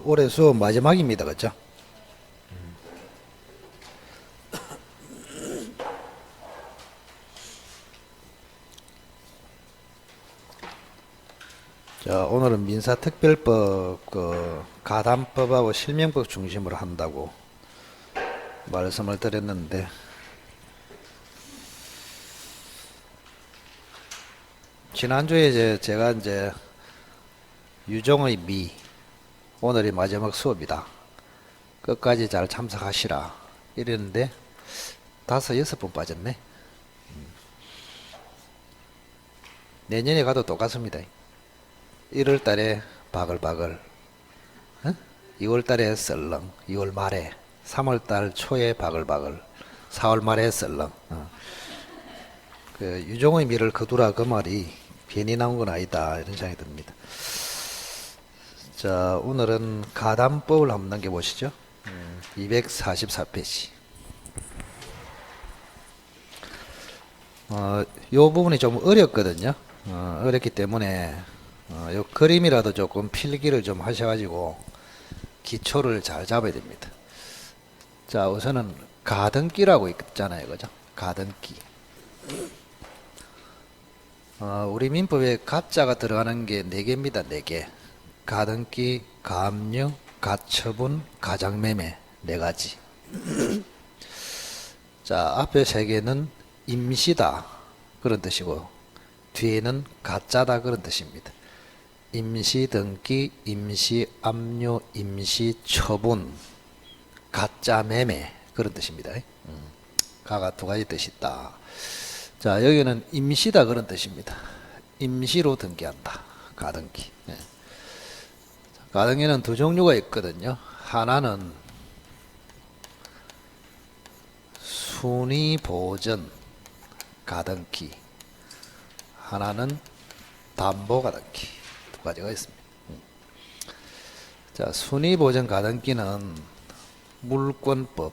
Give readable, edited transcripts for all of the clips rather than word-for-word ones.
올해 수업 마지막입니다. 그죠? 자, 오늘은 민사특별법 가담법하고 실명법 중심으로 한다고 말씀을 드렸는데, 지난주에 제가 유종의 미, 오늘이 마지막 수업이다, 끝까지 잘 참석하시라 이랬는데 5-6번 빠졌네. 내년에 가도 똑같습니다. 1월 달에 바글바글, 2월 달에 썰렁, 2월 말에, 3월 달 초에 바글바글, 4월 말에 썰렁. 그 유종의 미를 거두라, 그 말이 괜히 나온 건 아니다, 이런 생각이 듭니다. 자, 오늘은 가담법을 한번 넘겨보시죠. 244페이지. 요 부분이 좀 어렵거든요. 어렵기 때문에 요 그림이라도 조금 필기를 좀 하셔가지고 기초를 잘 잡아야 됩니다. 자, 우선은 가등기라고 있잖아요, 그죠? 가등기. 우리 민법에 가자가 들어가는 게 4개입니다. 4개. 가등기, 가압류, 가처분, 가장매매 4가지. 자, 앞에 3개는 임시다, 그런 뜻이고, 뒤에는 가짜다, 그런 뜻입니다. 임시등기, 임시압류, 임시처분, 가짜매매, 그런 뜻입니다. 가가 2가지 뜻이 있다. 자, 여기는 임시다, 그런 뜻입니다. 임시로 등기한다, 가등기. 가등기는 2 종류가 있거든요. 하나는 순위보전 가등기, 하나는 담보가등기, 2가지가 있습니다. 자, 순위보전 가등기는 물권법,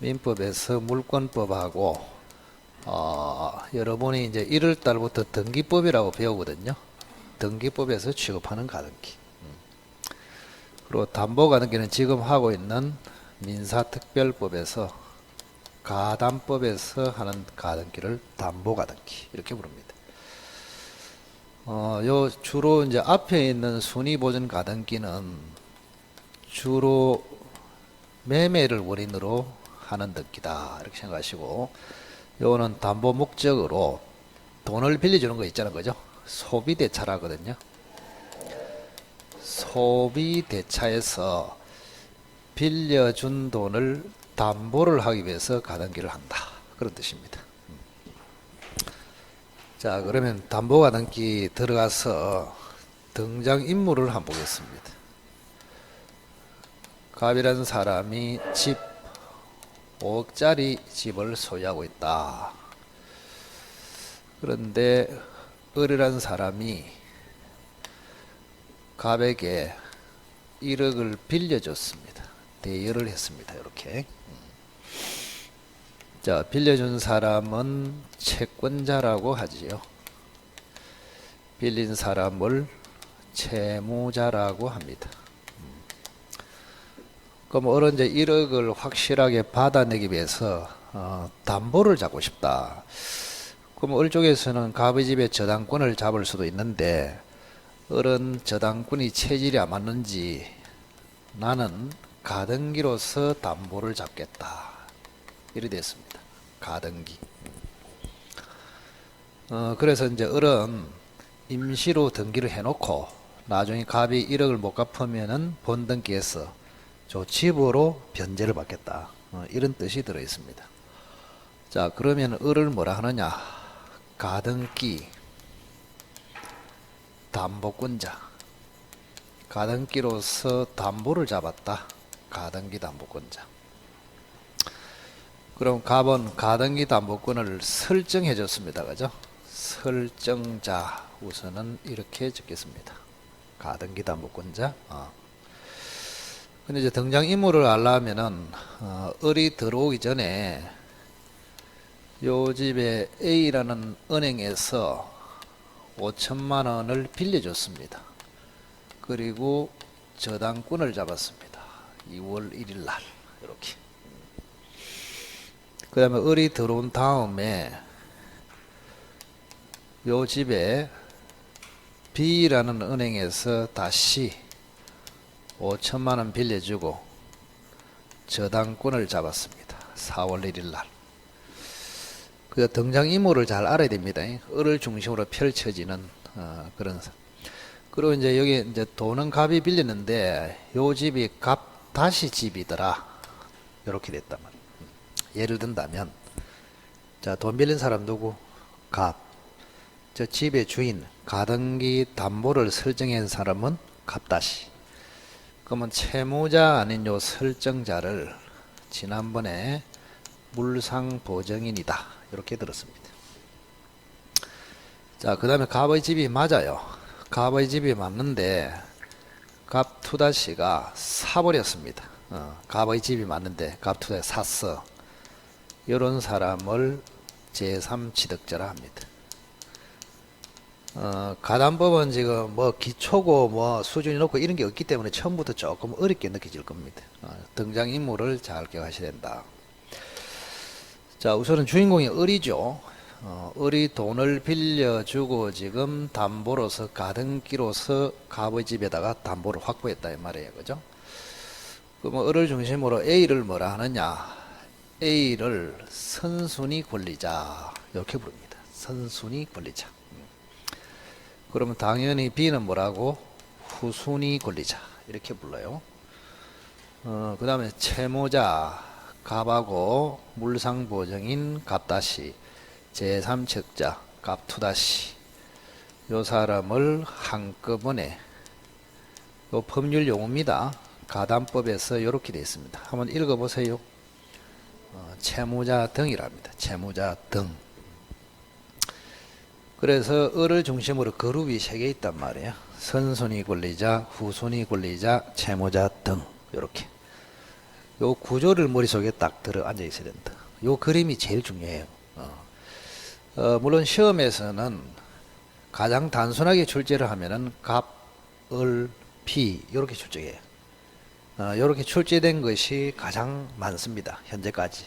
민법에서 물권법하고 여러분이 이제 1월 달부터 등기법이라고 배우거든요. 등기법에서 취급하는 가등기. 그리고 담보가등기는 지금 하고 있는 민사특별법에서 가담법에서 하는 가등기를 담보가등기, 이렇게 부릅니다. 요 주로 이제 앞에 있는 순위보전 가등기는 주로 매매를 원인으로 하는 등기다, 이렇게 생각하시고, 요거는 담보 목적으로 돈을 빌려주는 거 있잖아요, 그죠? 소비대차라거든요. 소비대차에서 빌려준 돈을 담보를 하기 위해서 가등기를 한다, 그런 뜻입니다. 자, 그러면 담보가등기 들어가서 등장인물을 한번 보겠습니다. 갑이라는 사람이 집 5억짜리 집을 소유하고 있다. 그런데 을이라는 사람이 갑에게 1억을 빌려줬습니다. 대여를 했습니다. 이렇게. 자, 빌려준 사람은 채권자라고 하지요. 빌린 사람을 채무자라고 합니다. 그럼 을은 이제 1억을 확실하게 받아내기 위해서 담보를 잡고 싶다. 그럼 을 쪽에서는 갑의 집에 저당권을 잡을 수도 있는데, 을은 저당권이 체질이 안 맞는지 나는 가등기로서 담보를 잡겠다, 이래 됐습니다. 가등기. 그래서 이제 을은 임시로 등기를 해놓고 나중에 갑이 1억을 못 갚으면은 본등기에서 조치부로 변제를 받겠다, 이런 뜻이 들어 있습니다. 자, 그러면 을을 뭐라 하느냐? 가등기 담보권자, 가등기로서 담보를 잡았다, 가등기 담보권자. 그럼 갑은 가등기 담보권을 설정해 줬습니다, 그죠? 설정자, 우선은 이렇게 적겠습니다. 가등기 담보권자. 근데 이제 등장인물을 알려면은 을이 들어오기 전에 요 집에 A라는 은행에서 5천만 원을 빌려줬습니다. 그리고 저당권을 잡았습니다. 2월 1일 날 이렇게. 그 다음에 을이 들어온 다음에 요 집에 B라는 은행에서 다시 5천만 원 빌려주고 저당권을 잡았습니다. 4월 1일 날. 그 등장인물을 잘 알아야 됩니다. 을을 중심으로 펼쳐지는 그런. 그리고 이제 여기 이제 돈은 갑이 빌렸는데 요 집이 갑 다시 집이더라. 이렇게 됐단 말이에요. 예를 든다면, 자, 돈 빌린 사람 누구? 갑. 저 집의 주인, 가등기 담보를 설정한 사람은 갑 다시. 그러면 채무자 아닌 요 설정자를 지난번에 물상보증인이다 이렇게 들었습니다. 자, 그 다음에 갑의 집이 맞아요. 갑의 집이 맞는데 갑 투다시가 사버렸습니다. 갑의 집이 맞는데 갑 투다시 샀어. 이런 사람을 제3취득자라 합니다. 가담법은 지금 뭐 기초고 뭐 수준이 높고 이런 게 없기 때문에 처음부터 조금 어렵게 느껴질 겁니다. 등장인물을 잘 기억하셔야 된다. 자, 우선은 주인공이 을이죠. 을이 돈을 빌려주고 지금 담보로서 가등기로서 갑의 집에다가 담보를 확보했다 이 말이에요. 그죠? 그럼 을을 중심으로 A를 뭐라 하느냐? A를 선순위 권리자 이렇게 부릅니다. 선순위 권리자. 그러면 당연히 B는 뭐라고? 후순위 권리자 이렇게 불러요. 그 다음에 채무자 갑하고 물상보증인 갑다시 제3책자 갑투다시 요 사람을 한꺼번에 요 법률 용어입니다. 가담법에서 이렇게 되어 있습니다. 한번 읽어보세요. 채무자 등이랍니다. 채무자 등. 그래서 을을 중심으로 그룹이 3개 있단 말이에요. 선순위 권리자, 후순위 권리자, 채무자 등 이렇게. 요 구조를 머릿속에 딱 들어 앉아 있어야 된다. 요 그림이 제일 중요해요. 물론 시험에서는 가장 단순하게 출제를 하면은 갑, 을, 피 이렇게 출제해요. 이렇게 출제된 것이 가장 많습니다. 현재까지.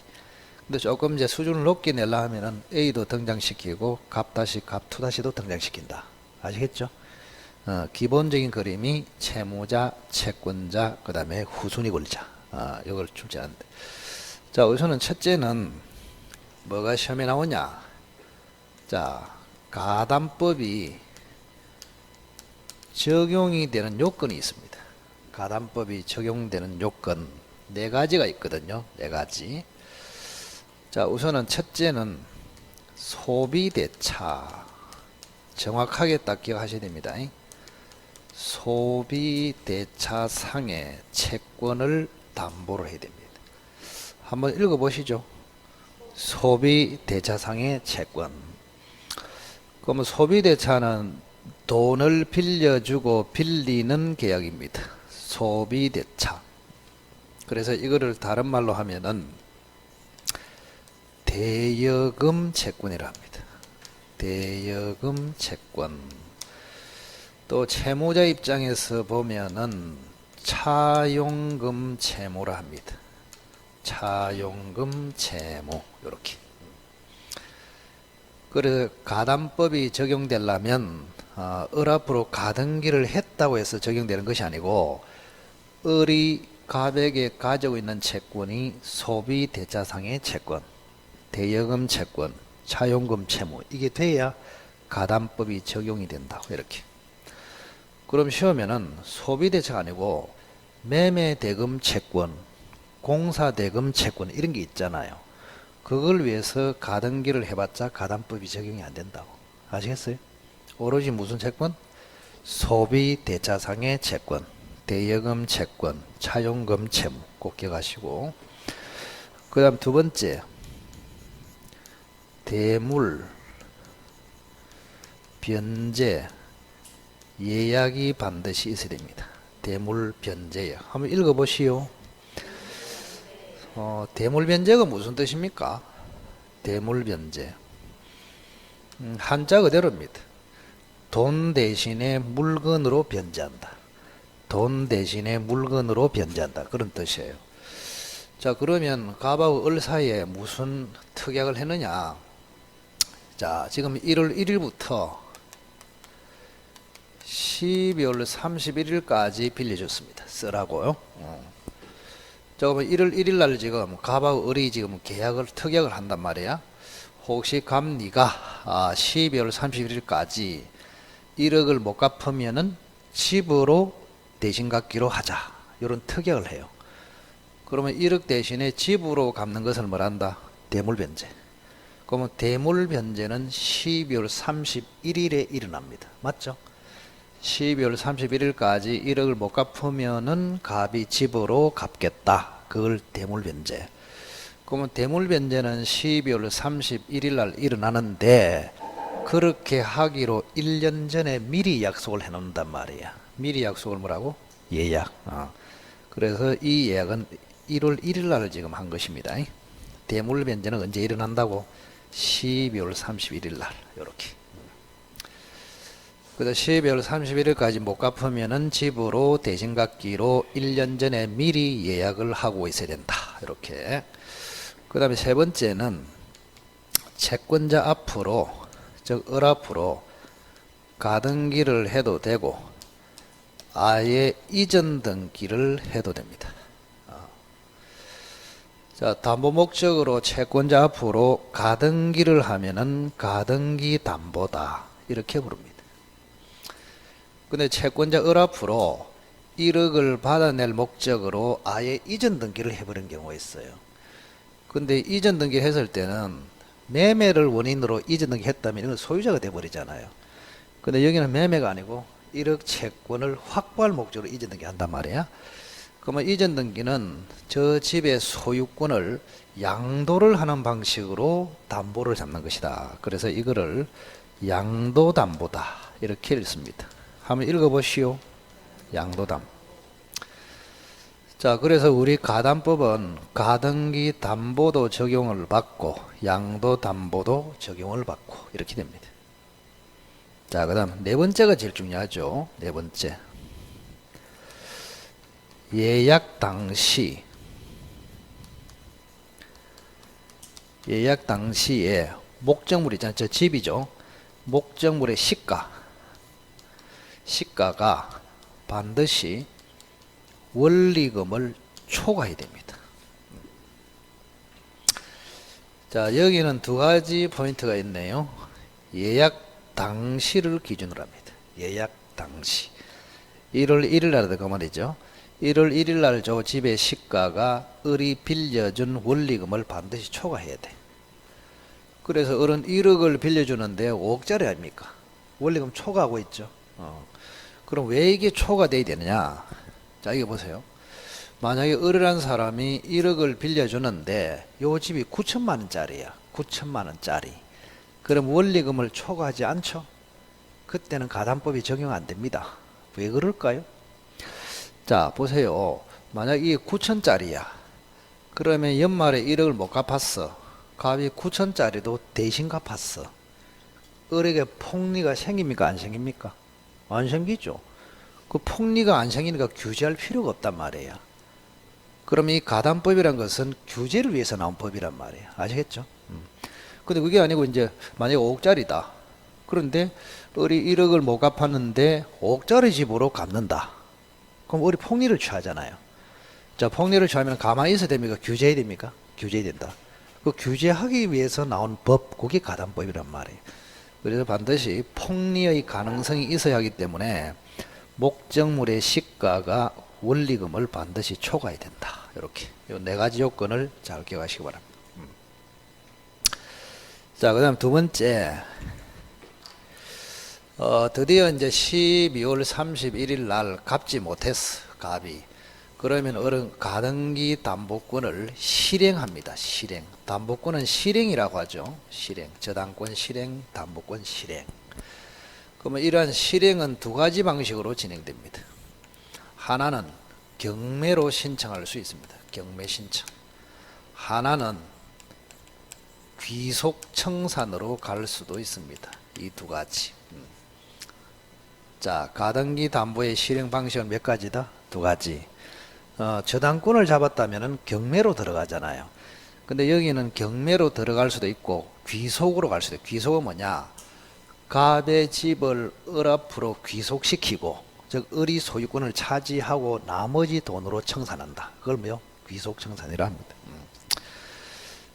근데 조금 이제 수준을 높게 내려 하면은 A도 등장시키고 갑 다시 갑 투 다시도 등장시킨다. 아시겠죠? 기본적인 그림이 채무자, 채권자, 그 다음에 후순위 권리자. 이걸 출제하는데. 자, 우선은 첫째는 뭐가 시험에 나오냐? 자, 가담법이 적용이 되는 요건이 있습니다. 가담법이 적용되는 요건 4가지가 있거든요. 4가지. 자, 우선은 첫째는 소비대차. 정확하게 딱 기억하셔야 됩니다. 소비대차상의 채권을 담보로 해야 됩니다. 한번 읽어보시죠. 소비대차상의 채권. 그러면 소비대차는 돈을 빌려주고 빌리는 계약입니다. 소비대차. 그래서 이거를 다른 말로 하면은 대여금 채권이라 합니다. 대여금 채권. 또 채무자 입장에서 보면은 차용금 채무라 합니다. 차용금 채무 이렇게. 그래서 가담법이 적용되려면 을 앞으로 가등기를 했다고 해서 적용되는 것이 아니고 을이 갑에게 가지고 있는 채권이 소비대차상의 채권, 대여금 채권, 차용금 채무 이게 돼야 가담법이 적용이 된다고 이렇게. 그럼 시험에는 소비대차가 아니고 매매대금 채권, 공사대금 채권 이런 게 있잖아요. 그걸 위해서 가등기를 해봤자 가담법이 적용이 안 된다고. 아시겠어요? 오로지 무슨 채권? 소비대차상의 채권, 대여금 채권, 차용금 채무 꼭 기억하시고. 그 다음 두 번째 대물, 변제, 예약이 반드시 있어야 됩니다. 대물, 변제요. 한번 읽어보시오. 대물 변제가 무슨 뜻입니까? 대물 변제. 한자 그대로입니다. 돈 대신에 물건으로 변제한다. 돈 대신에 물건으로 변제한다. 그런 뜻이에요. 자, 그러면 갑하고 을 사이에 무슨 특약을 했느냐? 자, 지금 1월 1일부터 12월 31일까지 빌려줬습니다. 쓰라고요. 자, 그러면 1월 1일 날 지금 갑하고 을이 지금 계약을, 특약을 한단 말이야. 혹시 갑니가 12월 31일까지 1억을 못 갚으면은 집으로 대신 갚기로 하자. 이런 특약을 해요. 그러면 1억 대신에 집으로 갚는 것을 뭐란다? 대물변제. 그러면 대물변제는 12월 31일에 일어납니다. 맞죠? 12월 31일까지 1억을 못 갚으면은 갑이 집으로 갚겠다. 그걸 대물변제. 그러면 대물변제는 12월 31일 날 일어나는데 그렇게 하기로 1년 전에 미리 약속을 해놓는단 말이야. 미리 약속을 뭐라고? 예약. 그래서 이 예약은 1월 1일 날 지금 한 것입니다. 대물변제는 언제 일어난다고? 12월 31일 날. 요렇게. 그래서 12월 31일까지 못 갚으면은 집으로 대신 갚기로 1년 전에 미리 예약을 하고 있어야 된다. 이렇게. 그 다음에 세 번째는 채권자 앞으로, 즉 을 앞으로 가등기를 해도 되고 아예 이전 등기를 해도 됩니다. 자, 담보 목적으로 채권자 앞으로 가등기를 하면은 가등기 담보다 이렇게 부릅니다. 근데 채권자 을 앞으로 1억을 받아낼 목적으로 아예 이전 등기를 해버린 경우가 있어요. 근데 이전 등기를 했을 때는 매매를 원인으로 이전 등기했다면 이건 소유자가 돼버리잖아요. 근데 여기는 매매가 아니고 1억 채권을 확보할 목적으로 이전 등기한단 말이야. 그러면 이전 등기는 저 집의 소유권을 양도를 하는 방식으로 담보를 잡는 것이다. 그래서 이거를 양도담보다 이렇게 읽습니다. 한번 읽어보시오. 양도담. 자, 그래서 우리 가담법은 가등기 담보도 적용을 받고 양도담보도 적용을 받고 이렇게 됩니다. 자, 그 다음 네 번째가 제일 중요하죠. 네 번째. 예약 당시에 목적물 있잖아요. 저 집이죠. 목적물의 시가가 반드시 원리금을 초과해야 됩니다. 자, 여기는 두 가지 포인트가 있네요. 예약 당시를 기준으로 합니다. 예약 당시. 1월 1일 날도 그 말이죠. 1월 1일 날 저 집의 시가가 을이 빌려준 원리금을 반드시 초과해야 돼. 그래서 을은 1억을 빌려주는데 5억짜리 아닙니까? 원리금 초과하고 있죠. 그럼 왜 이게 초과돼야 되느냐? 자, 이거 보세요. 만약에 을이라는 사람이 1억을 빌려주는데 요 집이 9천만 원짜리야. 9천만 원짜리. 그럼 원리금을 초과하지 않죠? 그때는 가담법이 적용 안 됩니다. 왜 그럴까요? 자, 보세요. 만약 이게 9천짜리야. 그러면 연말에 1억을 못 갚았어. 갑이 9천짜리도 대신 갚았어. 을에게 폭리가 생깁니까? 안 생깁니까? 안 생기죠. 그 폭리가 안 생기니까 규제할 필요가 없단 말이에요. 그럼 이 가담법이란 것은 규제를 위해서 나온 법이란 말이에요. 아시겠죠? 근데 그게 아니고 이제 만약에 5억짜리다. 그런데 을이 1억을 못 갚았는데 5억짜리 집으로 갚는다. 그럼 을이 폭리를 취하잖아요. 자, 폭리를 취하면 가만히 있어야 됩니까? 규제해야 됩니까? 규제해야 된다. 그 규제하기 위해서 나온 법, 그게 가담법이란 말이에요. 그래서 반드시 폭리의 가능성이 있어야 하기 때문에 목적물의 시가가 원리금을 반드시 초과해야 된다. 이렇게 이 네 가지 요건을 잘 기억하시기 바랍니다. 자, 그 다음 두 번째. 드디어 이제 12월 31일 날 갚지 못했어. 갑이. 그러면 을은 가등기 담보권을 실행합니다. 실행. 담보권은 실행이라고 하죠. 실행. 저당권 실행, 담보권 실행. 그러면 이러한 실행은 두 가지 방식으로 진행됩니다. 하나는 경매로 신청할 수 있습니다. 경매 신청. 하나는 귀속 청산으로 갈 수도 있습니다. 이 두 가지. 자, 가등기 담보의 실행 방식은 몇 가지다? 두 가지. 저당권을 잡았다면은 경매로 들어가잖아요. 근데 여기는 경매로 들어갈 수도 있고 귀속으로 갈 수도 있고, 귀속은 뭐냐? 갑의 집을 을 앞으로 귀속시키고, 즉 을이 소유권을 차지하고 나머지 돈으로 청산한다. 그걸 뭐요? 귀속청산이라 합니다.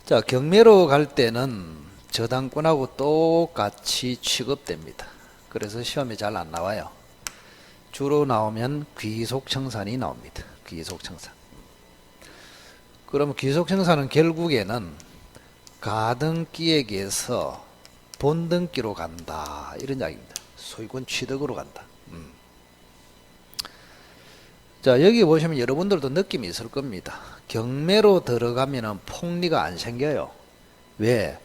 자, 경매로 갈 때는 저당권하고 똑같이 취급됩니다. 그래서 시험에 잘 안 나와요. 주로 나오면 귀속청산이 나옵니다. 귀속청산. 그럼 귀속청산은 결국에는 가등기에게서 본등기로 간다, 이런 이야기입니다. 소유권 취득으로 간다. 자, 여기 보시면 여러분들도 느낌이 있을 겁니다. 경매로 들어가면은 폭리가 안 생겨요. 왜?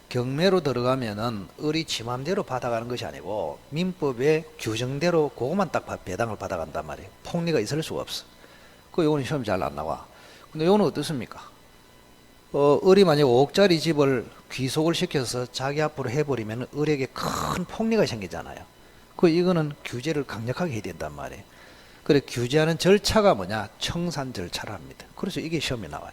경매로 들어가면은 을이 지 맘대로 받아가는 것이 아니고 민법의 규정대로 그것만 딱 배당을 받아간단 말이에요. 폭리가 있을 수가 없어. 요거는 시험 잘 안 나와. 근데 요거는 어떻습니까? 을이 만약 5억짜리 집을 귀속을 시켜서 자기 앞으로 해버리면 을에게 큰 폭리가 생기잖아요. 이거는 규제를 강력하게 해야 된단 말이에요. 그래, 규제하는 절차가 뭐냐? 청산 절차를 합니다. 그래서 이게 시험에 나와요.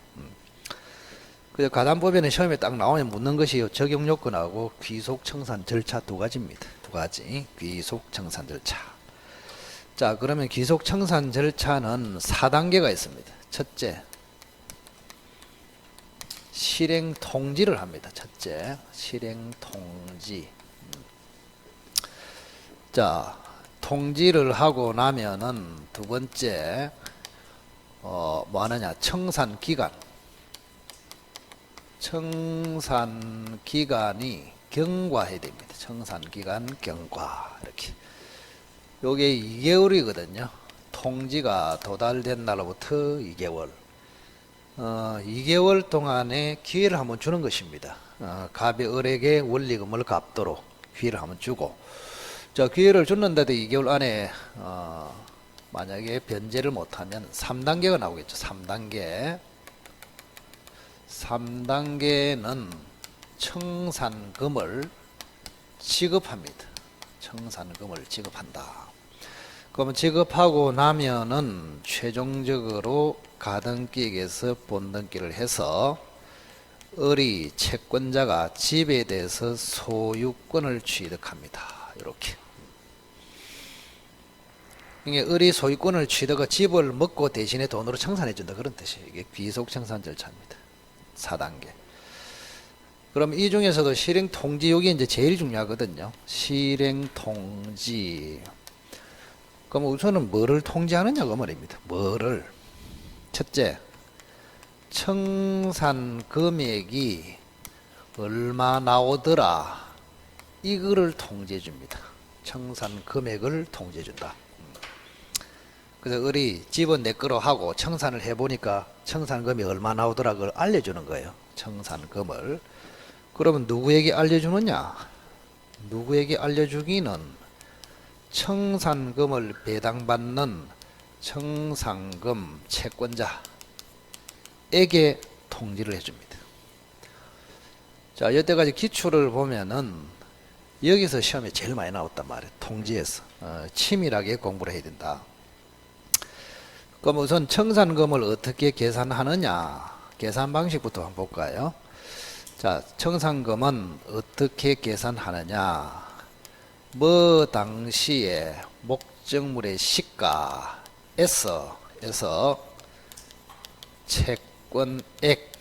그래서 가담법에는 시험에 딱 나오면 묻는 것이 적용요건하고 귀속청산 절차 두 가지입니다. 두 가지. 귀속청산 절차. 자, 그러면 귀속청산 절차는 4단계가 있습니다. 첫째, 실행통지를 합니다. 첫째, 실행통지. 자, 통지를 하고 나면은 두 번째, 뭐 하느냐? 청산기간. 청산기간이 경과해야 됩니다. 청산기간 경과. 이렇게. 요게 2개월이거든요. 통지가 도달된 날로부터 2개월. 2개월 동안의 기회를 한번 주는 것입니다. 갑이 을에게 원리금을 갚도록 기회를 한번 주고, 자, 기회를 줬는데도 2개월 안에 만약에 변제를 못하면 3단계가 나오겠죠. 3단계. 3단계는 청산금을 지급합니다. 청산금을 지급한다. 그러면 지급하고 나면은 최종적으로 가등기에게서 본등기를 해서 을이 채권자가 집에 대해서 소유권을 취득합니다. 이렇게. 이게 을이 소유권을 취득하고 집을 먹고 대신에 돈으로 청산해준다, 그런 뜻이에요. 이게 귀속청산 절차입니다. 4단계. 그럼 이 중에서도 실행통지, 여기 이제 제일 중요하거든요. 실행통지. 그럼 우선은 뭐를 통지하느냐 그 말입니다. 뭐를. 첫째, 청산 금액이 얼마 나오더라, 이거를 통지해 줍니다. 청산 금액을 통지해 준다. 그래서 을이 집은 내 거로 하고 청산을 해보니까 청산금이 얼마 나오더라, 그걸 알려주는 거예요. 청산금을. 그러면 누구에게 알려주느냐? 누구에게 알려주기는 청산금을 배당받는 청산금 채권자에게 통지를 해줍니다. 자, 여태까지 기출을 보면은 여기서 시험에 제일 많이 나왔단 말이에요. 통지에서. 치밀하게 공부를 해야 된다. 그럼 우선 청산금을 어떻게 계산하느냐? 계산 방식부터 한번 볼까요? 자, 청산금은 어떻게 계산하느냐? 뭐 당시에 목적물의 시가에서 채권액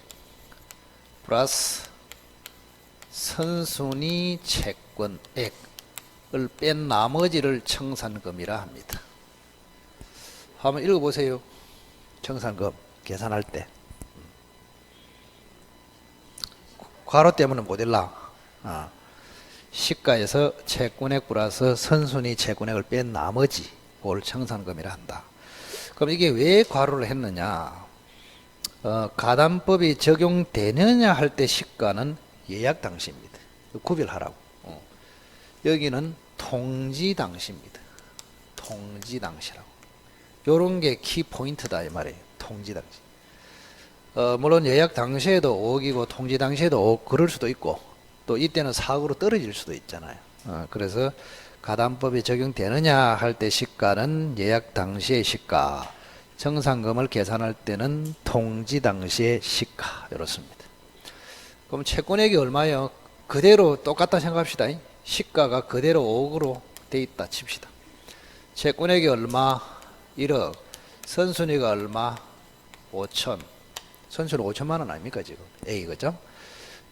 플러스 선순위 채권액을 뺀 나머지를 청산금이라 합니다. 한번 읽어보세요. 청산금 계산할 때 괄호 때문에 못 읽라. 시가에서 채권액 플러스 선순위 채권액을 뺀 나머지, 그걸 청산금이라 한다. 그럼 이게 왜 괄호를 했느냐? 가담법이 적용되느냐 할 때 시가는 예약 당시입니다. 구별하라고. 여기는 통지 당시입니다. 통지 당시라고. 요런 게 키포인트다 이 말이에요. 통지 당시. 물론 예약 당시에도 5억이고 통지 당시에도 5억 그럴 수도 있고, 또 이때는 4억으로 떨어질 수도 있잖아요. 그래서 가담법이 적용되느냐 할 때 시가는 예약 당시의 시가, 청산금을 계산할 때는 통지 당시의 시가, 이렇습니다. 그럼 채권액이 얼마예요? 그대로 똑같다 생각합시다. 시가가 그대로 5억으로 돼 있다 칩시다. 채권액이 얼마? 1억. 선순위가 얼마? 5천. 선순위 5천만 원 아닙니까 지금? A, 그죠?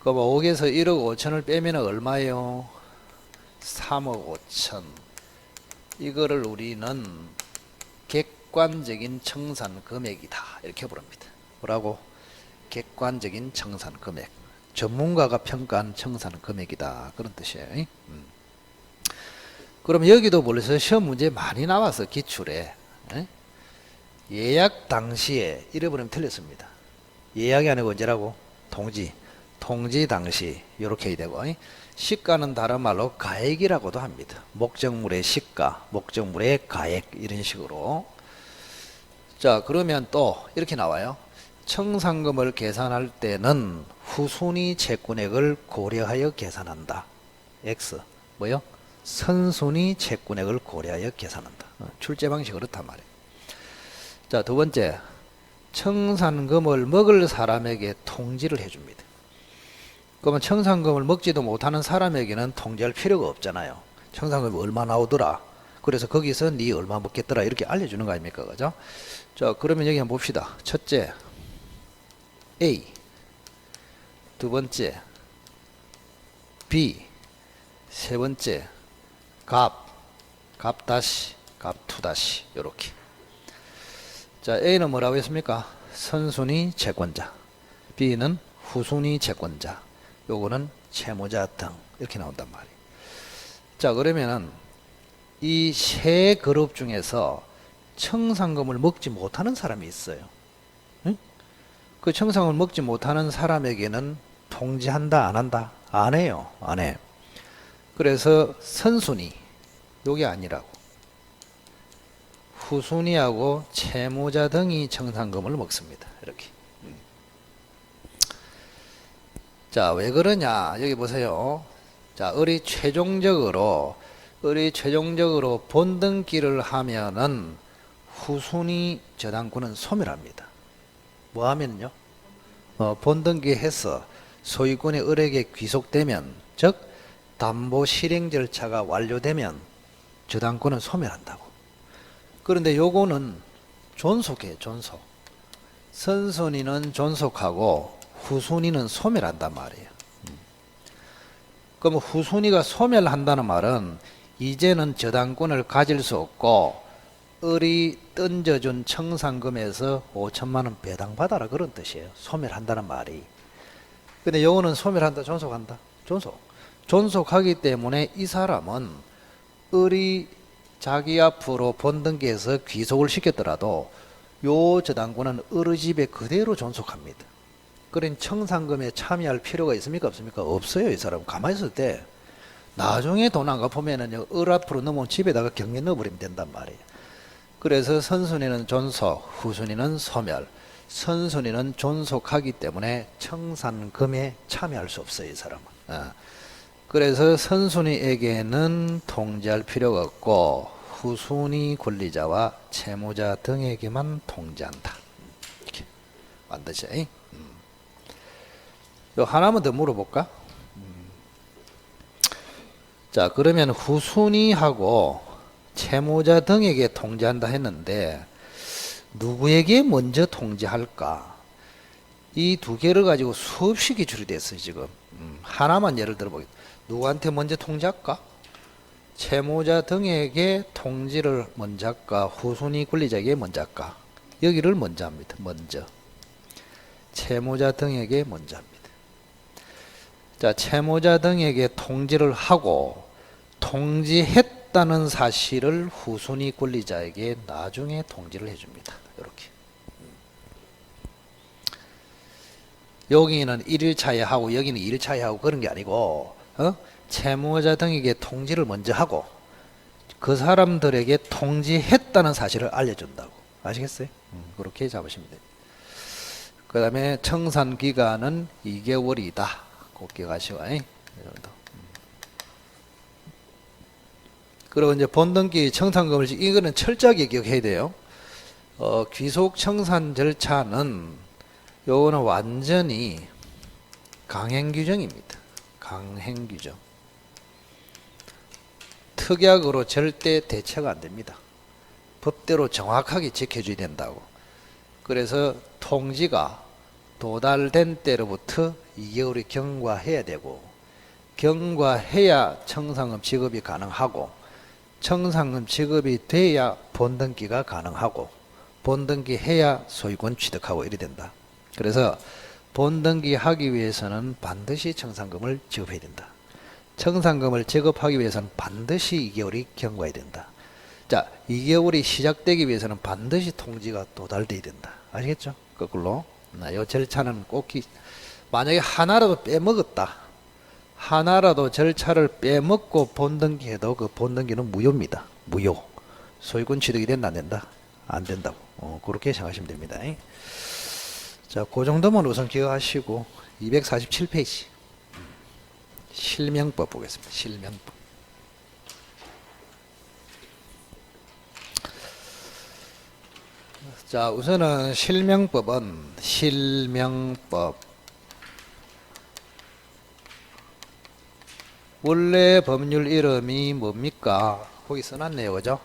그럼 5억에서 1억 5천을 빼면 얼마예요? 3억 5천. 이거를 우리는 객관적인 청산 금액이다 이렇게 부릅니다. 뭐라고? 객관적인 청산 금액. 전문가가 평가한 청산 금액이다 그런 뜻이에요. 그럼 여기도 벌써 시험 문제 많이 나와서 기출에 예약 당시에 잃어버리면 틀렸습니다. 예약이 아니고 언제라고? 통지 당시 이렇게 해야 되고, 시가는 다른 말로 가액이라고도 합니다. 목적물의 시가, 목적물의 가액 이런 식으로. 자, 그러면 또 이렇게 나와요. 청산금을 계산할 때는 후순위 채권액을 고려하여 계산한다. X 뭐요? 선순위 채권액을 고려하여 계산한다. 출제 방식이 그렇단 말이에요. 자, 두 번째, 청산금을 먹을 사람에게 통지를 해줍니다. 그러면 청산금을 먹지도 못하는 사람에게는 통지할 필요가 없잖아요. 청산금이 얼마 나오더라, 그래서 거기서 네 얼마 먹겠더라 이렇게 알려주는 거 아닙니까? 그죠? 자, 그러면 여기 한번 봅시다. 첫째 A, 두 번째 B, 세 번째 값 다시 값 투 다시 요렇게. 자, A는 뭐라고 했습니까? 선순위 채권자, B는 후순위 채권자, 요거는 채무자 등 이렇게 나온단 말이에요. 자, 그러면은 이 세 그룹 중에서 청산금을 먹지 못하는 사람이 있어요. 응? 그 청산금을 먹지 못하는 사람에게는 통지한다 안 한다? 안 해요. 안 해. 그래서 선순위 요게 아니라고, 후순위하고 채무자 등이 청산금을 먹습니다. 이렇게. 자, 왜 그러냐? 여기 보세요. 자, 최종적으로 본등기를 하면은 후순위 저당권은 소멸합니다. 뭐 하면요? 본등기해서 소유권의 을에게 귀속되면, 즉 담보 실행 절차가 완료되면 저당권은 소멸한다고. 그런데 요거는 존속해요. 존속. 선순위는 존속하고 후순위는 소멸한단 말이에요. 그럼 후순위가 소멸한다는 말은 이제는 저당권을 가질 수 없고 을이 던져준 청산금에서 5천만 원 배당받아라 그런 뜻이에요. 소멸한다는 말이. 근데 요거는 소멸한다 존속한다? 존속하기 때문에 이 사람은 을이 자기 앞으로 본등기에서 귀속을 시켰더라도 요 저당권은 을의 집에 그대로 존속합니다. 그런 청산금에 참여할 필요가 있습니까? 없습니까? 없어요. 이 사람 가만히 있을 때 나중에 돈 안 갚으면은 을 앞으로 넘어온 집에다가 경매 넣어버리면 된단 말이에요. 그래서 선순위는 존속, 후순위는 소멸. 선순위는 존속하기 때문에 청산금에 참여할 수 없어요. 이 사람은. 그래서 선순위에게는 통지할 필요가 없고 후순위 권리자와 채무자 등에게만 통지한다. 이렇게 만드셔. 요 하나만 더 물어볼까? 자, 그러면 후순위하고 채무자 등에게 통지한다 했는데 누구에게 먼저 통지할까? 이 두 개를 가지고 수없이 기출이 됐어요. 지금 하나만 예를 들어보겠습니다. 누구한테 먼저 통지할까? 채무자 등에게 통지를 먼저 할까? 후순위 권리자에게 먼저 할까? 여기를 먼저 합니다. 먼저 채무자 등에게 먼저 합니다. 자, 채무자 등에게 통지를 하고 통지했다는 사실을 후순위 권리자에게 나중에 통지를 해줍니다. 이렇게. 여기는 1일차에 하고 여기는 2일차에 하고 그런 게 아니고 채무자 등에게 통지를 먼저 하고 그 사람들에게 통지했다는 사실을 알려준다고. 아시겠어요? 그렇게 잡으시면 됩니다. 그 다음에 청산기간은 2개월이다. 꼭 기억하시고. 그리고 이제 본등기 청산금을 이거는 철저하게 기억해야 돼요. 귀속 청산 절차는 요거는 완전히 강행 규정입니다. 강행 규정. 특약으로 절대 대체가 안 됩니다. 법대로 정확하게 지켜줘야 된다고. 그래서 통지가 도달된 때로부터 2개월이 경과해야 되고, 경과해야 청산금 지급이 가능하고, 청산금 지급이 돼야 본등기가 가능하고, 본등기 해야 소유권 취득하고 이래 된다. 그래서 본등기 하기 위해서는 반드시 청산금을 지급해야 된다. 청산금을 지급하기 위해서는 반드시 2개월이 경과해야 된다. 자, 2개월이 시작되기 위해서는 반드시 통지가 도달돼야 된다. 아시겠죠? 거꾸로. 이 절차는 꼭 만약에 하나라도 빼먹었다. 하나라도 절차를 빼먹고 본등기해도 그 본등기는 무효입니다. 무효. 소유권 취득이 된다 안 된다? 안 된다고. 그렇게 생각하시면 됩니다. 자, 그 정도만 우선 기억하시고 247페이지 실명법 보겠습니다. 실명법. 자, 우선은 실명법 원래 법률 이름이 뭡니까? 거기 써놨네요. 그죠?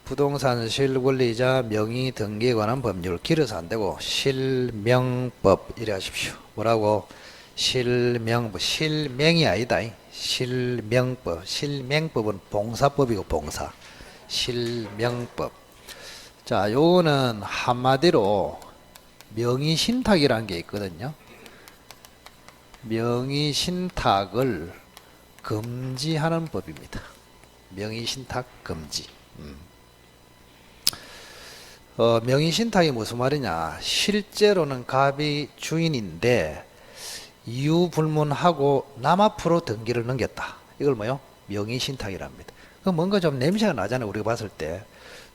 부동산 실권리자 명의 등기에 관한 법률 길어서 안 되고 실명법 이래 하십시오. 뭐라고? 실명법. 실명이 아니다. 실명법. 실명법은 봉사법이고 봉사. 실명법. 자, 요거는 한마디로 명의신탁이라는 게 있거든요. 명의신탁을 금지하는 법입니다. 명의신탁 금지. 명의신탁이 무슨 말이냐? 실제로는 갑이 주인인데 이유 불문하고 남 앞으로 등기를 넘겼다. 이걸 뭐요? 명의신탁이랍니다. 그 뭔가 좀 냄새가 나잖아요. 우리가 봤을 때.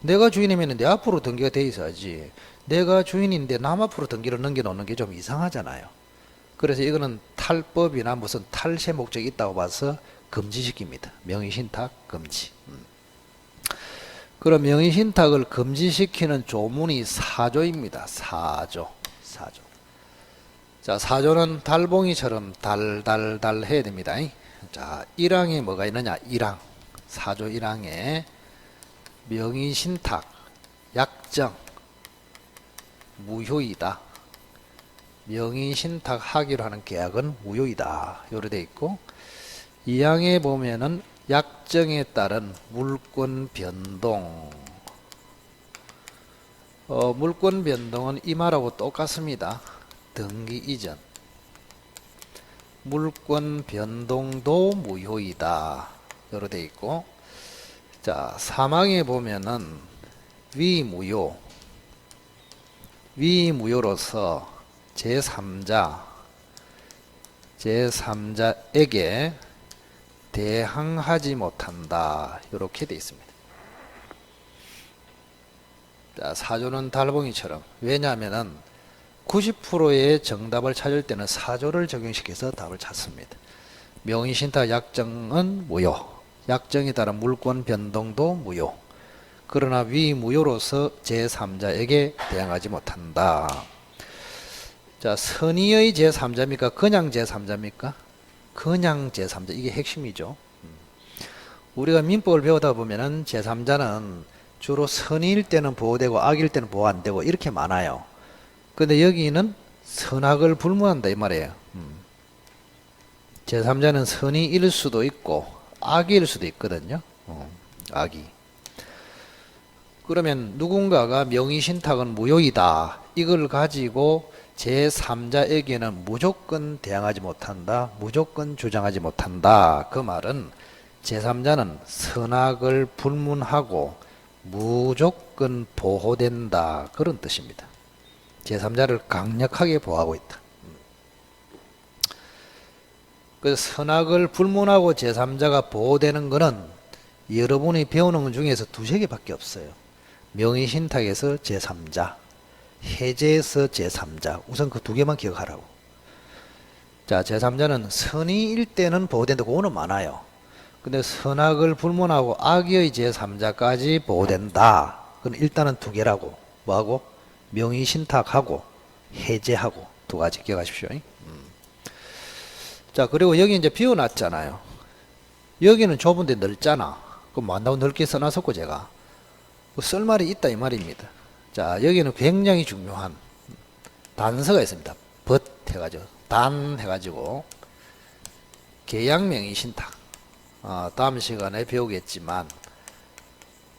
내가 주인이면 내 앞으로 등기가 돼 있어야지. 내가 주인인데 남 앞으로 등기를 넘겨놓는 게 좀 이상하잖아요. 그래서 이거는 탈법이나 무슨 탈세 목적이 있다고 봐서 금지시킵니다. 명의신탁 금지. 그럼 명의신탁을 금지시키는 조문이 사조입니다. 사조. 자, 사조는 달봉이처럼 달달달 해야 됩니다. 자, 1항에 뭐가 있느냐? 1항. 사조 1항에 명의신탁, 약정, 무효이다. 명의신탁 하기로 하는 계약은 무효이다. 요래 돼 있고, 2항에 보면은 약정에 따른 물권 변동. 물권 변동은 이 말하고 똑같습니다. 등기 이전. 물권 변동도 무효이다. 요래 돼 있고, 자, 3항에 보면은 위무효. 위무효로서 제3자에게 대항하지 못한다. 이렇게 되어 있습니다. 자, 사조는 달봉이처럼. 왜냐하면은 90%의 정답을 찾을 때는 사조를 적용시켜서 답을 찾습니다. 명의신탁 약정은 무효. 약정에 따른 물권 변동도 무효. 그러나 위무효로서 제3자에게 대항하지 못한다. 자, 선의의 제3자입니까? 그냥 제3자입니까? 그냥 제3자. 이게 핵심이죠. 우리가 민법을 배우다 보면은 제3자는 주로 선의일 때는 보호되고 악일 때는 보호 안 되고 이렇게 많아요. 근데 여기는 선악을 불문한다 이 말이에요. 제3자는 선의일 수도 있고 악일 수도 있거든요. 악이. 그러면 누군가가 명의신탁은 무효이다. 이걸 가지고 제3자에게는 무조건 대항하지 못한다. 무조건 주장하지 못한다. 그 말은 제3자는 선악을 불문하고 무조건 보호된다. 그런 뜻입니다. 제3자를 강력하게 보호하고 있다. 그 선악을 불문하고 제3자가 보호되는 것은 여러분이 배우는 것 중에서 두세 개밖에 없어요. 명의신탁에서 제3자, 해제에서 제3자. 우선 그 두 개만 기억하라고. 자, 제3자는 선의일 때는 보호된다. 그거는 많아요. 근데 선악을 불문하고 악의 제3자까지 보호된다. 그건 일단은 두 개라고. 뭐하고? 명의신탁하고 해제하고 두 가지 기억하십시오. 자, 그리고 여기 이제 비워놨잖아요. 여기는 좁은데 넓잖아. 그럼 뭐 한다고 넓게 써놨었고 제가. 쓸 말이 있다 이 말입니다. 자, 여기는 굉장히 중요한 단서가 있습니다. 벗 해가지고 단 해가지고 계약명의신탁. 다음 시간에 배우겠지만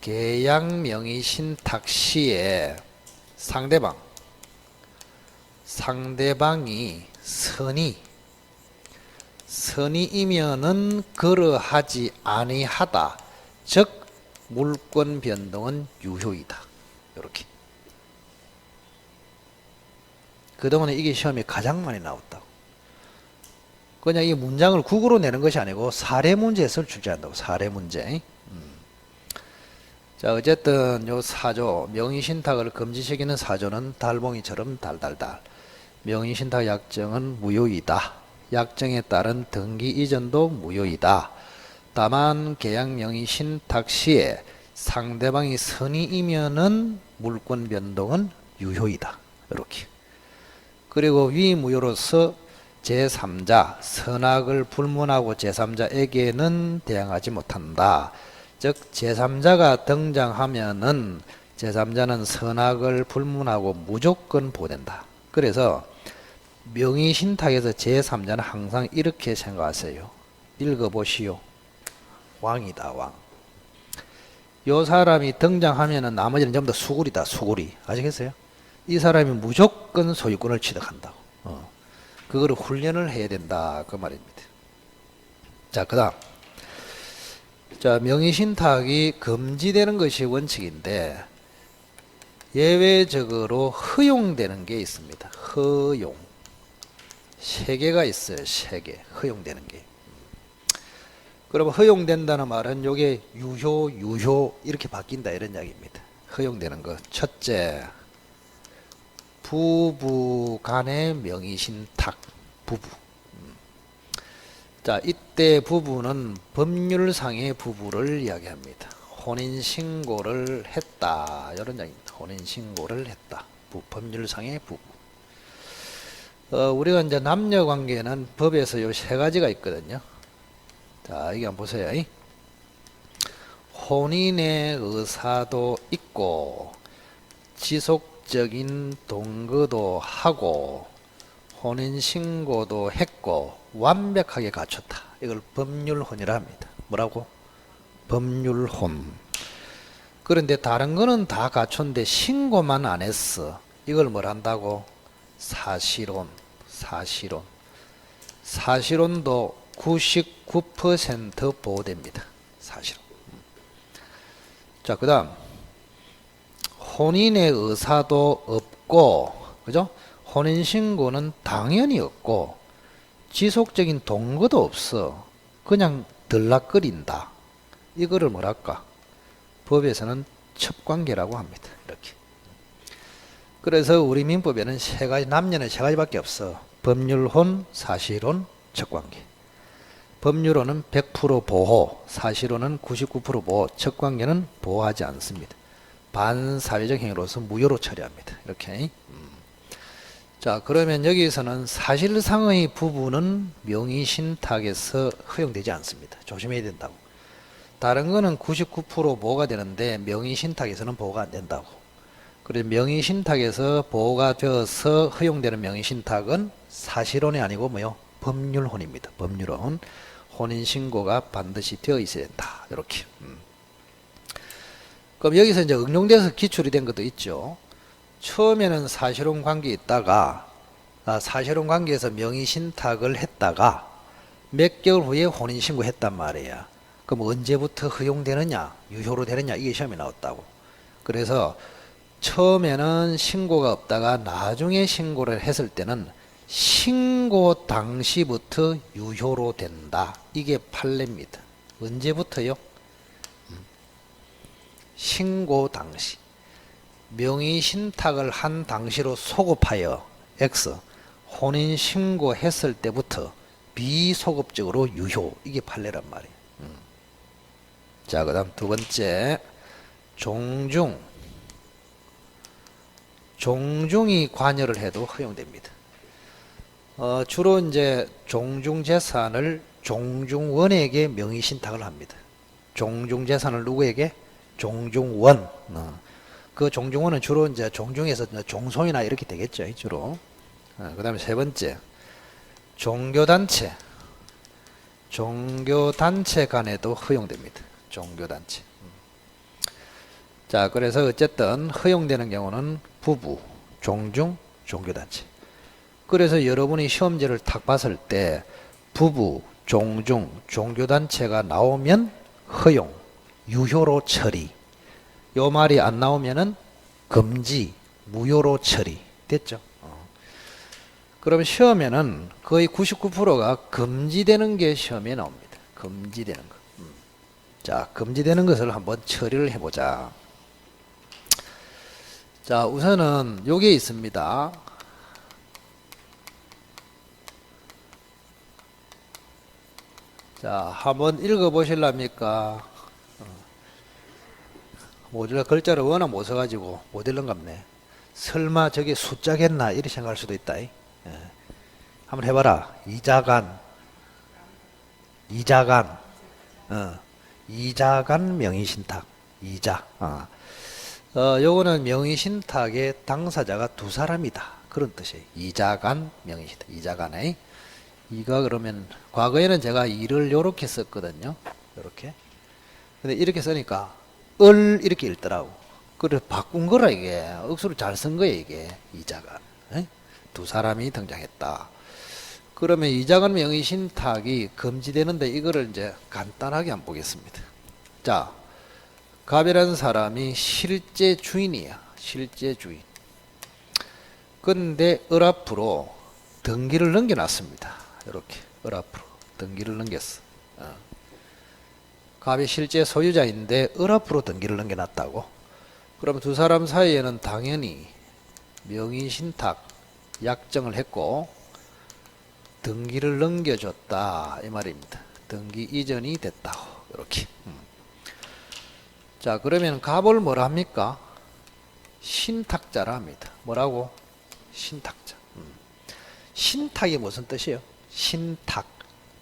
계약명의신탁 시에 상대방이 선의이면은 그러하지 아니하다. 즉 물권 변동은 유효이다. 이렇게. 그동안에 이게 시험에 가장 많이 나왔다고. 그냥 이 문장을 국어로 내는 것이 아니고 사례 문제에서 출제한다고. 사례 문제. 자, 어쨌든 요 사조 명의신탁을 금지시키는 사조는 달봉이처럼 달달달. 명의신탁 약정은 무효이다. 약정에 따른 등기 이전도 무효이다. 다만 계약 명의신탁 시에 상대방이 선의이면은 물권 변동은 유효이다. 이렇게. 그리고 위무효로서 제3자 선악을 불문하고 제3자에게는 대항하지 못한다. 즉 제3자가 등장하면은 제3자는 선악을 불문하고 무조건 보호된다. 그래서 명의신탁에서 제3자는 항상 이렇게 생각하세요. 읽어보시오. 왕이다, 왕. 요 사람이 등장하면은 나머지는 전부 다 수구리다, 수구리. 아시겠어요? 이 사람이 무조건 소유권을 취득한다고. 그거를 훈련을 해야 된다. 그 말입니다. 자, 그 다음. 자, 명의신탁이 금지되는 것이 원칙인데, 예외적으로 허용되는 게 있습니다. 허용. 세 개가 있어요. 세 개. 허용되는 게. 그러면 허용된다는 말은 요게 유효 이렇게 바뀐다 이런 이야기입니다. 허용되는 것. 첫째, 부부 간의 명의신탁. 부부. 자, 이때 부부는 법률상의 부부를 이야기합니다. 혼인신고를 했다. 이런 이야기입니다. 혼인신고를 했다. 법률상의 부부. 우리가 이제 남녀관계는 법에서 요 세 가지가 있거든요. 자, 이게 한번 보세요. 혼인의 의사도 있고, 지속적인 동거도 하고, 혼인신고도 했고, 완벽하게 갖췄다. 이걸 법률혼이라 합니다. 뭐라고? 법률혼. 그런데 다른 거는 다 갖췄는데 신고만 안 했어. 이걸 뭘 한다고? 사실혼. 사실혼도 99% 보호됩니다. 사실혼. 자, 그 다음 혼인의 의사도 없고, 그죠? 혼인신고는 당연히 없고, 지속적인 동거도 없어. 그냥 들락거린다. 이거를 뭐랄까? 법에서는 첩관계라고 합니다. 이렇게. 그래서 우리 민법에는 세 가지, 남녀는 세 가지밖에 없어. 법률혼, 사실혼, 첩관계. 법률혼은 100% 보호, 사실혼은 99% 보호, 첩관계는 보호하지 않습니다. 반사회적 행위로서 무효로 처리합니다. 이렇게. 자, 그러면 여기서는 사실상의 부부는 명의신탁에서 허용되지 않습니다. 조심해야 된다고. 다른 거는 99% 보호가 되는데 명의신탁에서는 보호가 안 된다고. 그래서 명의신탁에서 보호가 되어서 허용되는 명의신탁은 사실혼이 아니고 뭐요? 법률혼입니다. 법률혼. 혼인신고가 반드시 되어 있어야 된다. 이렇게. 그럼 여기서 이제 응용돼서 기출이 된 것도 있죠. 처음에는 사실혼 관계에 있다가, 사실혼 관계에서 명의신탁을 했다가 몇 개월 후에 혼인신고 했단 말이야. 그럼 언제부터 허용되느냐, 유효로 되느냐, 이게 시험에 나왔다고. 그래서 처음에는 신고가 없다가 나중에 신고를 했을 때는 신고 당시부터 유효로 된다. 이게 판례입니다. 언제부터요? 신고 당시. 명의신탁을 한 당시로 소급하여 X 혼인신고 했을 때부터 비소급적으로 유효. 이게 판례란 말이에요. 자, 그 다음 두 번째, 종중. 종중이 관여를 해도 허용됩니다. 주로 이제 종중재산을 종중원에게 명의신탁을 합니다. 종중재산을 누구에게? 종중원. 그 종중원은 주로 이제 종중에서 종송이나 이렇게 되겠죠, 주로. 그 다음에 세 번째, 종교단체. 종교단체 간에도 허용됩니다. 종교단체. 자, 그래서 어쨌든 허용되는 경우는 부부, 종중, 종교단체. 그래서 여러분이 시험지를 탁 봤을 때 부부, 종중, 종교단체가 나오면 허용, 유효로 처리. 요 말이 안 나오면은 금지, 무효로 처리. 됐죠? 그럼 시험에는 거의 99%가 금지되는 게 시험에 나옵니다. 금지되는 거. 자, 금지되는 것을 한번 처리를 해보자. 자, 우선은 요게 있습니다. 자, 한번 읽어보실랍니까? 모듈라 글자를 워낙 못 써가지고 못 읽는갑네. 설마 저게 숫자겠나 이렇게 생각할 수도 있다. 한번 해봐라. 이자간, 이자간 명의신탁. 이자. 요거는 명의신탁의 당사자가 두 사람이다. 그런 뜻이에요. 이자간 명의신탁. 이자간에. 이가 그러면 과거에는 제가 이를 요렇게 썼거든요. 요렇게. 근데 이렇게 쓰니까 을 이렇게 읽더라고. 그래서 바꾼 거라 이게. 억수로 잘 쓴 거예요 이게. 이자간. 두 사람이 등장했다. 그러면 이자간 명의신탁이 금지되는데 이거를 이제 간단하게 한번 보겠습니다. 자, 갑이라는 사람이 실제 주인이야. 실제 주인. 근데 을 앞으로 등기를 넘겨놨습니다. 이렇게 을 앞으로 등기를 넘겼어. 갑이 실제 소유자인데 을 앞으로 등기를 넘겨놨다고. 그럼 두 사람 사이에는 당연히 명의신탁 약정을 했고 등기를 넘겨줬다 이 말입니다. 등기 이전이 됐다고. 이렇게. 자, 그러면 갑을 뭐라 합니까? 신탁자라 합니다. 뭐라고? 신탁자. 신탁이 무슨 뜻이에요? 신탁.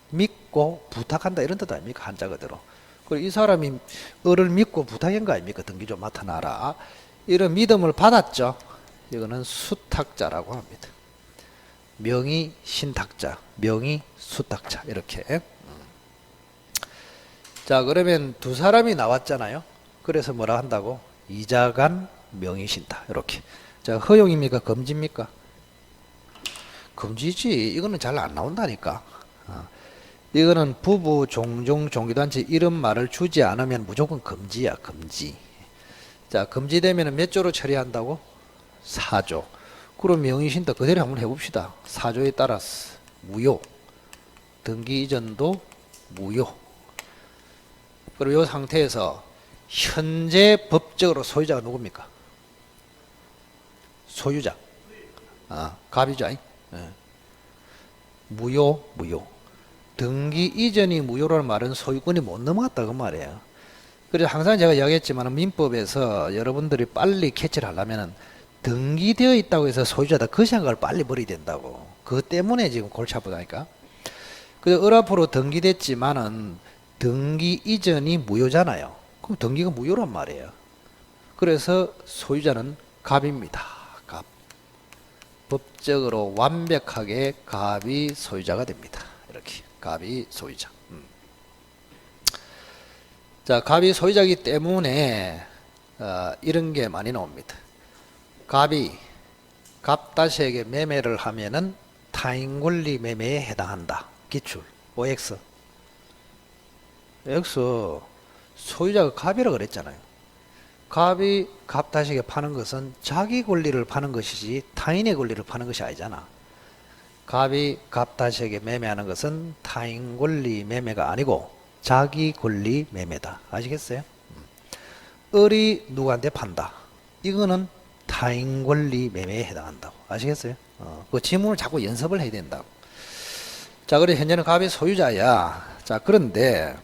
믿고 부탁한다 이런 뜻 아닙니까? 한자 그대로. 그리고 이 사람이 을을 믿고 부탁한 거 아닙니까? 등기 좀 맡아놔라. 이런 믿음을 받았죠. 이거는 수탁자라고 합니다. 명의 신탁자, 명의 수탁자 이렇게. 자, 그러면 두 사람이 나왔잖아요. 그래서 뭐라 한다고? 이자간 명의 신탁 이렇게. 자, 허용입니까? 금지입니까? 금지지. 이거는 잘 안 나온다니까. 이거는 부부, 종종, 종교단체 이런 말을 주지 않으면 무조건 금지야. 금지. 자, 금지되면 몇 조로 처리한다고? 4조. 그럼 명의신탁 그대로 한번 해봅시다. 4조에 따라서 무효. 등기 이전도 무효. 그리고 이 상태에서 현재 법적으로 소유자가 누굽니까? 소유자. 갑이죠. 무효, 무효. 등기 이전이 무효라는 말은 소유권이 못 넘어갔다 그 말이에요. 그래서 항상 제가 이야기했지만 민법에서 여러분들이 빨리 캐치를 하려면 등기되어 있다고 해서 소유자다 그 생각을 빨리 버려야 된다고. 그것 때문에 지금 골치 아프다니까. 그래서 을 앞으로 등기됐지만은 등기 이전이 무효잖아요. 그럼 등기가 무효란 말이에요. 그래서 소유자는 갑입니다. 갑. 법적으로 완벽하게 갑이 소유자가 됩니다. 이렇게 갑이 소유자. 자, 갑이 소유자이기 때문에 이런 게 많이 나옵니다. 갑이 갑다시에게 매매를 하면은 타인 권리 매매에 해당한다. 기출 OX. X 소유자가 갑이라 그랬잖아요. 갑이 갑다시에게 파는 것은 자기 권리를 파는 것이지 타인의 권리를 파는 것이 아니잖아. 갑이 갑다시에게 매매하는 것은 타인 권리 매매가 아니고 자기 권리 매매다. 아시겠어요? 을이 누구한테 판다. 이거는 타인 권리 매매에 해당한다고. 아시겠어요? 그 지문을 자꾸 연습을 해야 된다고. 자, 그래 현재는 갑이 소유자야. 자, 그런데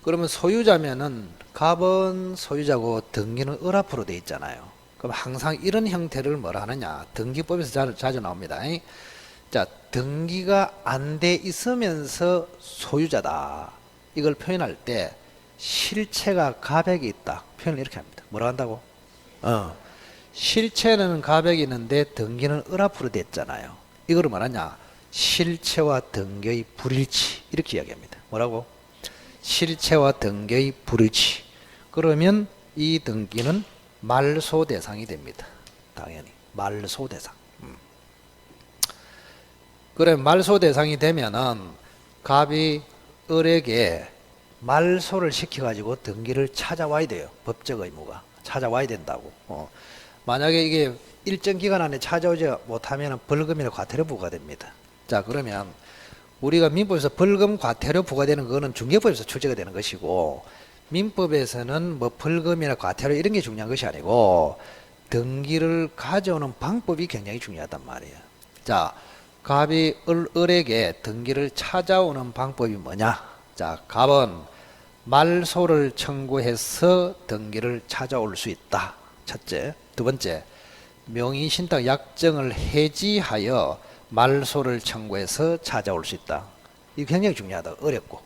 그러면 소유자면은 갑은 소유자고 등기는 을 앞으로 돼 있잖아요. 그럼 항상 이런 형태를 뭐라 하느냐? 등기법에서 자주 나옵니다. 자, 등기가 안 돼 있으면서 소유자다. 이걸 표현할 때 실체가 갑에게 있다. 표현을 이렇게 합니다. 뭐라 한다고? 실체는 갑에게 있는데 등기는 을 앞으로 됐잖아요. 이거를 말하냐? 실체와 등기의 불일치. 이렇게 이야기합니다. 뭐라고? 실체와 등기의 불일치. 그러면 이 등기는 말소 대상이 됩니다. 당연히 말소 대상. 그래 말소 대상이 되면은 갑이 을에게 말소를 시켜가지고 등기를 찾아와야 돼요. 법적 의무가 찾아와야 된다고. 만약에 이게 일정 기간 안에 찾아오지 못하면 벌금이나 과태료 부과됩니다. 자, 그러면 우리가 민법에서 벌금 과태료 부과되는 거는 중개법에서 출제가 되는 것이고, 민법에서는 뭐 벌금이나 과태료 이런 게 중요한 것이 아니고 등기를 가져오는 방법이 굉장히 중요하단 말이에요. 자, 갑이 을에게 등기를 찾아오는 방법이 뭐냐? 자, 갑은 말소를 청구해서 등기를 찾아올 수 있다. 첫째. 두 번째, 명의신탁 약정을 해지하여 말소를 청구해서 찾아올 수 있다. 이게 굉장히 중요하다. 어렵고.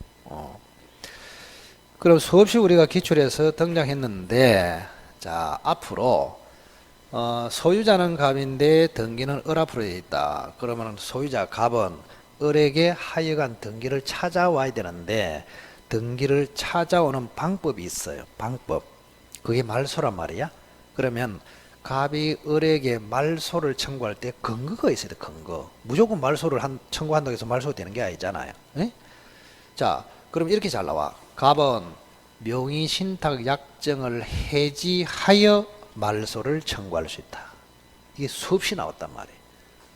그럼 수없이 우리가 기출해서 등장했는데, 자, 앞으로 소유자는 갑인데 등기는 을 앞으로 되어 있다. 그러면 소유자 갑은 을에게 하여간 등기를 찾아와야 되는데 등기를 찾아오는 방법이 있어요. 방법. 그게 말소란 말이야. 그러면 갑이 을에게 말소를 청구할 때 근거가 있어야 돼. 근거. 무조건 말소를 청구한다고 해서 말소 되는 게 아니잖아요. 에? 자, 그럼 이렇게 잘 나와. 갑은 명의신탁 약정을 해지하여 말소를 청구할 수 있다. 이게 수없이 나왔단 말이에요.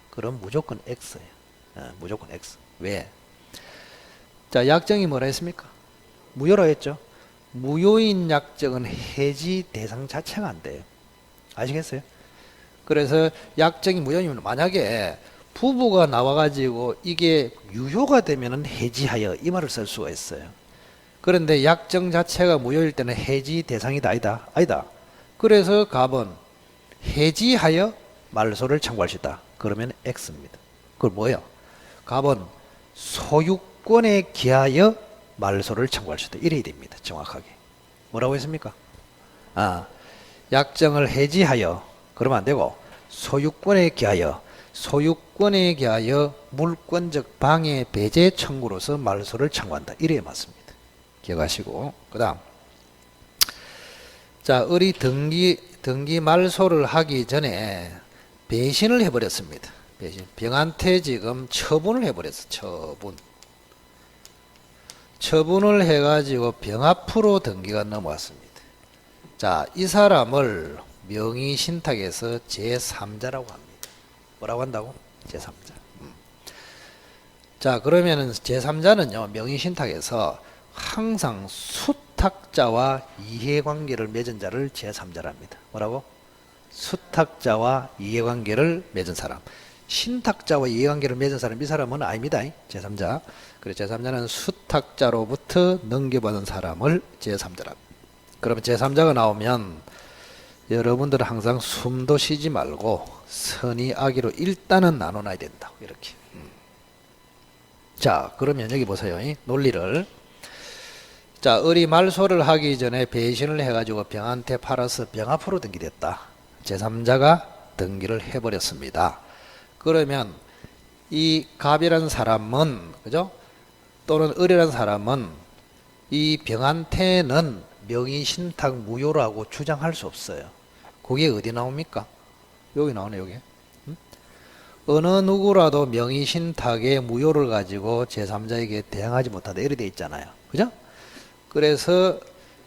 그럼 무조건 X예요. 무조건 X. 왜? 자, 약정이 뭐라 했습니까? 무효라 했죠. 무효인 약정은 해지 대상 자체가 안 돼요. 아시겠어요? 그래서 약정이 무효이면 만약에 부부가 나와가지고 이게 유효가 되면은 해지하여 이 말을 쓸 수가 있어요. 그런데 약정 자체가 무효일 때는 해지 대상이다. 아니다. 아니다. 그래서 갑은 해지하여 말소를 청구할 수 있다. 그러면 X입니다. 그건 뭐예요? 갑은 소유권에 기하여 말소를 청구할 수 있다. 이래야 됩니다. 정확하게. 뭐라고 했습니까? 약정을 해지하여 그러면 안 되고 소유권에 기하여 물권적 방해 배제 청구로서 말소를 청구한다. 이래야 맞습니다. 기억하시고 그 다음 자, 을이 등기 말소를 하기 전에 배신을 해버렸습니다. 배신. 병한테 지금 처분을 해버렸어. 처분을 해가지고 병 앞으로 등기가 넘어왔습니다. 자, 이 사람을 명의신탁에서 제3자라고 합니다. 뭐라고 한다고? 제3자. 자, 그러면은 제3자는요, 명의신탁에서 항상 수탁자와 이해관계를 맺은 자를 제3자랍니다. 뭐라고? 수탁자와 이해관계를 맺은 사람. 신탁자와 이해관계를 맺은 사람, 이 사람은 아닙니다. 제3자. 그래서 제3자는 수탁자로부터 넘겨받은 사람을 제3자랍니다. 그러면 제3자가 나오면 여러분들은 항상 숨도 쉬지 말고 선의 악의로 일단은 나눠놔야 된다. 이렇게. 자, 그러면 여기 보세요. 논리를. 자, 을이 말소를 하기 전에 배신을 해가지고 병한테 팔아서 병 앞으로 등기됐다. 제3자가 등기를 해버렸습니다. 그러면 이 갑이라는 사람은, 그죠? 또는 을이라는 사람은 이 병한테는 명의신탁 무효라고 주장할 수 없어요. 그게 어디 나옵니까? 여기 나오네, 여기. 어느 누구라도 명의신탁의 무효를 가지고 제3자에게 대항하지 못한다. 이렇게 돼 있잖아요. 그죠? 그래서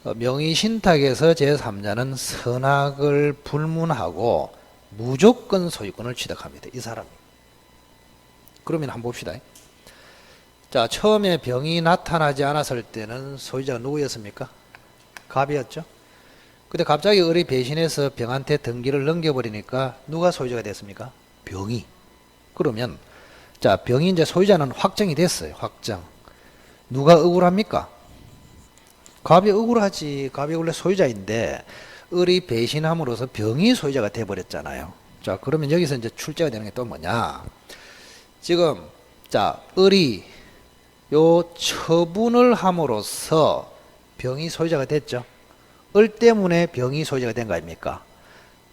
명의신탁에서 제3자는 선악을 불문하고 무조건 소유권을 취득합니다. 이 사람이. 그러면 한번 봅시다. 자, 처음에 병이 나타나지 않았을 때는 소유자가 누구였습니까? 갑이었죠. 근데 갑자기 을이 배신해서 병한테 등기를 넘겨버리니까 누가 소유자가 됐습니까? 병이. 그러면 자, 병이 이제 소유자는 확정이 됐어요. 확정. 누가 억울합니까? 갑이 억울하지. 갑이 원래 소유자인데 을이 배신함으로써 병이 소유자가 돼버렸잖아요. 자, 그러면 여기서 이제 출제가 되는 게 또 뭐냐? 지금 자, 을이 요 처분을 함으로써 병이 소유자가 됐죠. 을 때문에 병이 소유자가 된 거 아닙니까?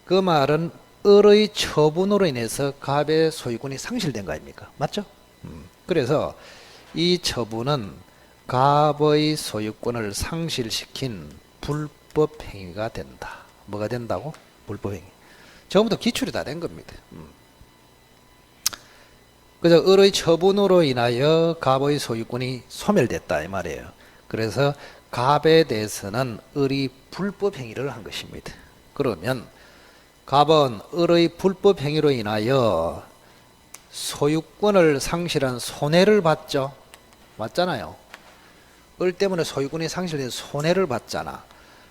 그 말은 을의 처분으로 인해서 갑의 소유권이 상실된 거 아닙니까? 맞죠? 그래서 이 처분은 갑의 소유권을 상실시킨 불법 행위가 된다. 뭐가 된다고? 불법 행위. 처음부터 기출이 다 된 겁니다. 그래서 을의 처분으로 인하여 갑의 소유권이 소멸됐다 이 말이에요. 그래서 갑에 대해서는 을이 불법 행위를 한 것입니다. 그러면 갑은 을의 불법 행위로 인하여 소유권을 상실한 손해를 받죠. 맞잖아요. 을 때문에 소유권이 상실된 손해를 받잖아.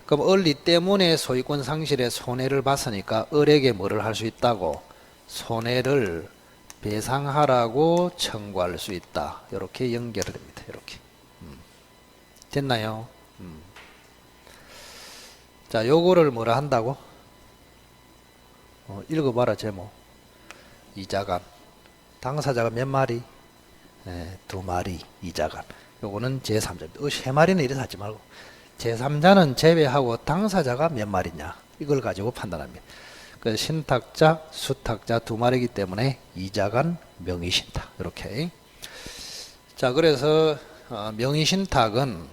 그럼 을이 때문에 소유권 상실의 손해를 봤으니까 을에게 뭐를 할 수 있다고? 손해를 배상하라고 청구할 수 있다. 이렇게 연결됩니다. 이렇게. 됐나요? 자, 요거를 뭐라 한다고? 읽어봐라, 제목. 이자간. 당사자가 몇 마리? 네, 2마리, 이자간. 요거는 제3자입니다. 세 마리는 이래서 하지 말고. 제3자는 제외하고 당사자가 몇 마리냐? 이걸 가지고 판단합니다. 그래서 신탁자, 수탁자 2마리이기 때문에 이자간, 명의신탁. 이렇게. 자, 그래서 명의신탁은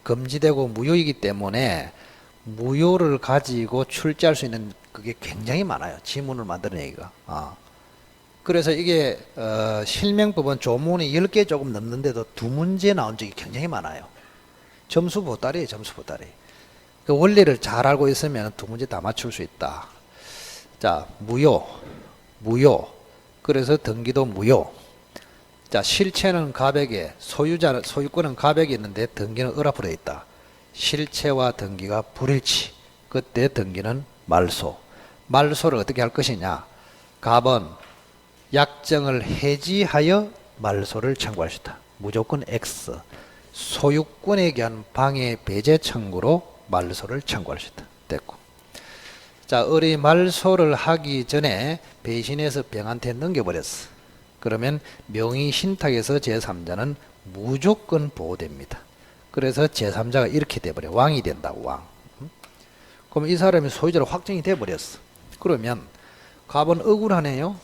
금지되고 무효이기 때문에 무효를 가지고 출제할 수 있는 그게 굉장히 많아요. 지문을 만드는 얘기가. 그래서 이게 실명법은 조문이 10개 조금 넘는데도 2문제 나온 적이 굉장히 많아요. 점수 보따리예요. 점수 보따리. 그 원리를 잘 알고 있으면 2문제 다 맞출 수 있다. 자, 무효. 그래서 등기도 무효. 자, 실체는 갑에게, 소유권은 갑에게 있는데 등기는 을 앞으로 있다. 실체와 등기가 불일치. 그때 등기는 말소. 말소를 어떻게 할 것이냐? 갑은 약정을 해지하여 말소를 청구할 수 있다. 무조건 X. 소유권에 대한 방해 배제 청구로 말소를 청구할 수 있다. 됐고. 자, 을이 말소를 하기 전에 배신해서 병한테 넘겨버렸어. 그러면 명의신탁에서 제3자는 무조건 보호됩니다. 그래서 제3자가 이렇게 돼버려. 왕이 된다고, 왕. 그럼 이 사람이 소유자로 확정이 돼버렸어. 그러면 갑은 억울하네요.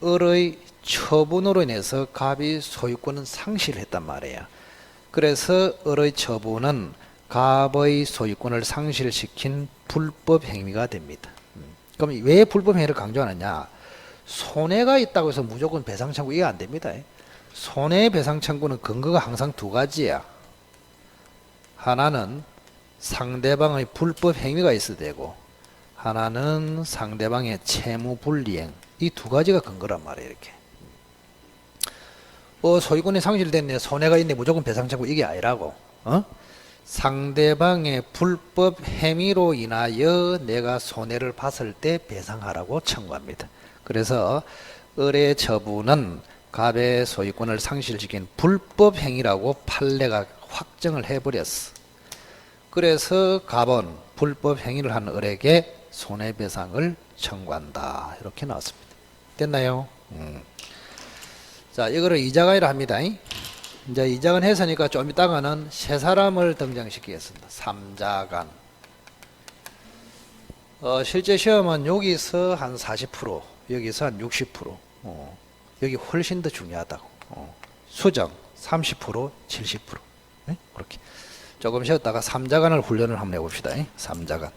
을의 처분으로 인해서 갑이 소유권은 상실했단 말이에요. 그래서 을의 처분은 갑의 소유권을 상실시킨 불법 행위가 됩니다. 그럼 왜 불법 행위를 강조하느냐? 손해가 있다고 해서 무조건 배상 청구 이게 안 됩니다. 손해배상 청구는 근거가 항상 2가지야. 하나는 상대방의 불법 행위가 있어야 되고 하나는 상대방의 채무 불이행. 이 2가지가 근거란 말이에요. 이렇게. 소유권이 상실됐네, 손해가 있네, 무조건 배상 청구 이게 아니라고. 상대방의 불법 행위로 인하여 내가 손해를 봤을 때 배상하라고 청구합니다. 그래서 을의 처분은 갑의 소유권을 상실시킨 불법 행위라고 판례가 확정을 해버렸어. 그래서 갑은 불법 행위를 한 을에게 손해배상을 청구한다. 이렇게 나왔습니다. 됐나요? 자, 이거를 이자간이라 합니다. 이제 이자간 했으니까 좀 이따가는 세 사람을 등장시키겠습니다. 3자간. 실제 시험은 여기서 한 40%, 여기서 한 60%. 여기 훨씬 더 중요하다고. 수정 30%, 70%. 네? 그렇게. 조금 쉬었다가 3자간을 훈련을 한번 해봅시다. 3자간.